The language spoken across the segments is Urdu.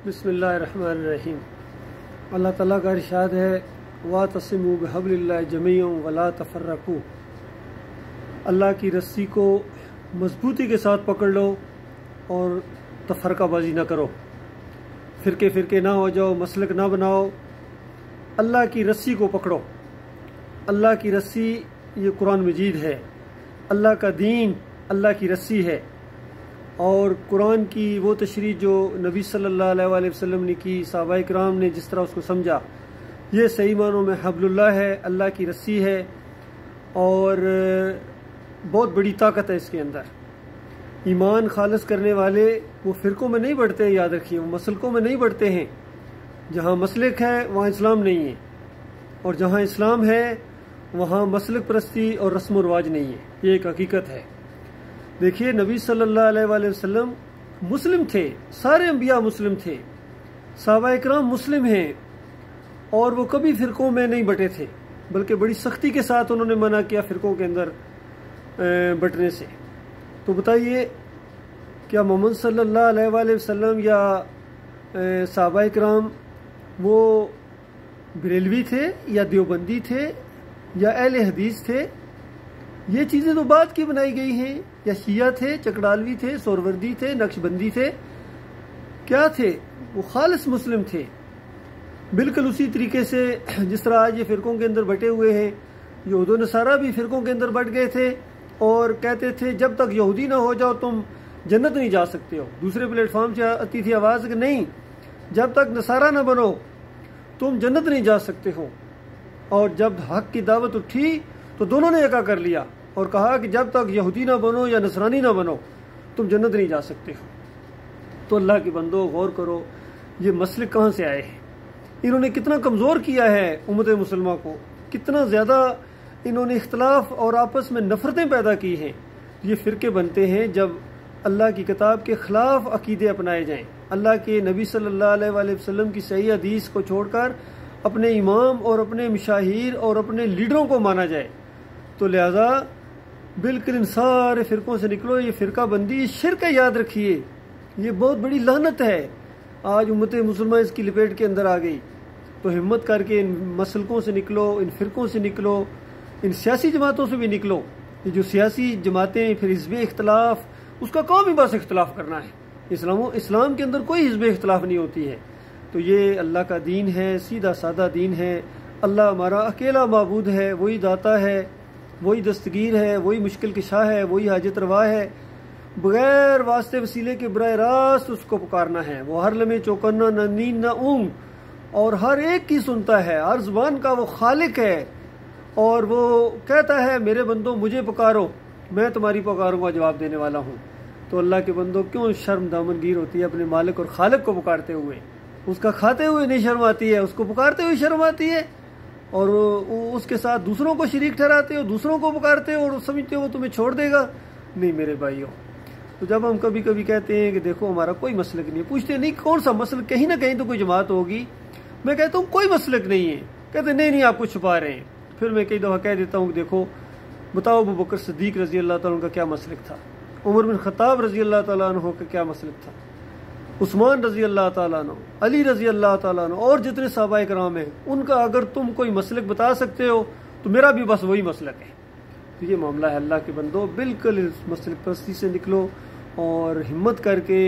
بسم اللہ الرحمن الرحیم۔ اللہ تعالیٰ کا ارشاد ہے وَاعْتَصِمُوا بِحَبْلِ اللَّهِ جَمِيعًا وَلَا تَفَرَّقُوا، اللہ کی رسی کو مضبوطی کے ساتھ پکڑ لو اور تفرقہ بازی نہ کرو، فرقے نہ ہو جاؤ، مسلک نہ بناؤ، اللہ کی رسی کو پکڑو۔ اللہ کی رسی یہ قرآن مجید ہے، اللہ کا دین اللہ کی رسی ہے، اور قرآن کی وہ تشریح جو نبی صلی اللہ علیہ وآلہ وسلم نے کی، صحابہ کرام نے جس طرح اس کو سمجھا، یہ صحیح معنوں میں حبل اللہ ہے، اللہ کی رسی ہے، اور بہت بڑی طاقت ہے اس کے اندر۔ ایمان خالص کرنے والے وہ فرقوں میں نہیں بڑھتے، یاد رکھیے، وہ مسلکوں میں نہیں بڑھتے ہیں۔ جہاں مسلک ہے وہاں اسلام نہیں ہے، اور جہاں اسلام ہے وہاں مسلک پرستی اور رسم و رواج نہیں ہے، یہ ایک حقیقت ہے۔ دیکھیے نبی صلی اللہ علیہ وآلہ وسلم مسلم تھے، سارے انبیاء مسلم تھے، صحابہ اکرام مسلم ہیں، اور وہ کبھی فرقوں میں نہیں بٹے تھے، بلکہ بڑی سختی کے ساتھ انہوں نے منع کیا فرقوں کے اندر بٹنے سے۔ تو بتائیے کیا محمد صلی اللہ علیہ وآلہ وسلم یا صحابہ اکرام وہ بریلوی تھے یا دیوبندی تھے یا اہل حدیث تھے؟ یہ چیزیں تو بعد کی بنائی گئی ہیں۔ یا شیعہ تھے، چکڑالوی تھے، سوروردی تھے، نقشبندی تھے، کیا تھے؟ وہ خالص مسلم تھے۔ بالکل اسی طریقے سے جس طرح آج یہ فرقوں کے اندر بٹے ہوئے ہیں، یہود و نصارہ بھی فرقوں کے اندر بٹ گئے تھے اور کہتے تھے جب تک یہودی نہ ہو جاؤ تم جنت نہیں جا سکتے ہو۔ دوسرے پلیٹ فارم سے آتی تھی آواز کہ نہیں، جب تک نصارہ نہ بنو تم جنت نہیں جا سکتے ہو، اور جب حق کی دعوت اٹھی تو دونوں نے ایکا کر لیا اور کہا کہ جب تک یہودی نہ بنو یا نصرانی نہ بنو تم جنت نہیں جا سکتے ہو۔ تو اللہ کے بندو غور کرو، یہ مسلک کہاں سے آئے ہیں؟ انہوں نے کتنا کمزور کیا ہے امت مسلمہ کو، کتنا زیادہ انہوں نے اختلاف اور آپس میں نفرتیں پیدا کی ہیں۔ یہ فرقے بنتے ہیں جب اللہ کی کتاب کے خلاف عقیدے اپنائے جائیں، اللہ کے نبی صلی اللہ علیہ وآلہ وسلم کی صحیح حدیث کو چھوڑ کر اپنے امام اور اپنے مشاہیر اور اپنے لیڈروں کو مانا جائے۔ تو لہذا بالکل ان سارے فرقوں سے نکلو۔ یہ فرقہ بندی شرک ہے، یاد رکھیے، یہ بہت بڑی لعنت ہے۔ آج امت مسلمہ اس کی لپیٹ کے اندر آ گئی، تو ہمت کر کے ان مسلکوں سے نکلو، ان فرقوں سے نکلو، ان سیاسی جماعتوں سے بھی نکلو۔ یہ جو سیاسی جماعتیں، پھر حزب اختلاف، اس کا کام ہی بس اختلاف کرنا ہے۔ اسلام کے اندر کوئی حزب اختلاف نہیں ہوتی ہے۔ تو یہ اللہ کا دین ہے، سیدھا سادہ دین ہے۔ اللہ ہمارا اکیلا معبود ہے، وہی داتا ہے، وہی دستگیر ہے، وہی مشکل کشا ہے، وہی حاجت روا ہے۔ بغیر واسطے وسیلے کے براہ راست اس کو پکارنا ہے۔ وہ ہر لمحے چوکنا، نہ نیند نہ اونگ، اور ہر ایک کی سنتا ہے، ہر زبان کا وہ خالق ہے، اور وہ کہتا ہے میرے بندوں مجھے پکارو، میں تمہاری پکاروں کا جواب دینے والا ہوں۔ تو اللہ کے بندوں کیوں شرم دامن گیر ہوتی ہے اپنے مالک اور خالق کو پکارتے ہوئے؟ اس کا کھاتے ہوئے نہیں شرم آتی ہے، اس کو پکارتے ہوئے شرم آتی ہے، اور اس کے ساتھ دوسروں کو شریک ٹھہراتے ہو، دوسروں کو پکارتے ہو اور سمجھتے ہو وہ تمہیں چھوڑ دے گا۔ نہیں میرے بھائیوں، تو جب ہم کبھی کبھی کہتے ہیں کہ دیکھو ہمارا کوئی مسلک نہیں، پوچھتے نہیں کون سا مسلک، کہیں نہ کہیں تو کوئی جماعت ہوگی۔ میں کہتا ہوں کوئی مسلک نہیں ہے، کہتے نہیں آپ کچھ چھپا رہے ہیں۔ پھر میں کئی دفعہ کہہ دیتا ہوں کہ دیکھو بتاؤ ابو بکر صدیق رضی اللہ تعالیٰ عنہ کا کیا مسلک تھا، عمر بن خطاب رضی اللہ تعالیٰ عنہ کا کیا مسلک تھا، عثمان رضی اللہ تعالیٰ عنہ، علی رضی اللہ تعالیٰ عنہ، اور جتنے صحابہ کرام ہیں، ان کا اگر تم کوئی مسلک بتا سکتے ہو تو میرا بھی بس وہی مسلک ہے۔ تو یہ معاملہ ہے اللہ کے بندو، بالکل اس مسلک پرستی سے نکلو اور ہمت کر کے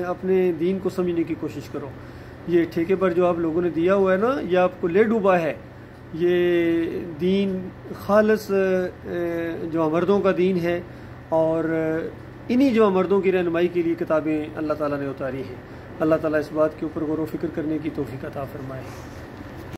اپنے دین کو سمجھنے کی کوشش کرو۔ یہ ٹھیکے پر جو آپ لوگوں نے دیا ہوا ہے نا، یہ آپ کو لے ڈوبا ہے۔ یہ دین خالص جو مردوں کا دین ہے، اور انہی جو مردوں کی رہنمائی کے لیے کتابیں اللہ تعالیٰ نے اتاری ہیں۔ اللہ تعالیٰ اس بات کے اوپر غور و فکر کرنے کی توفیق عطا فرمائے۔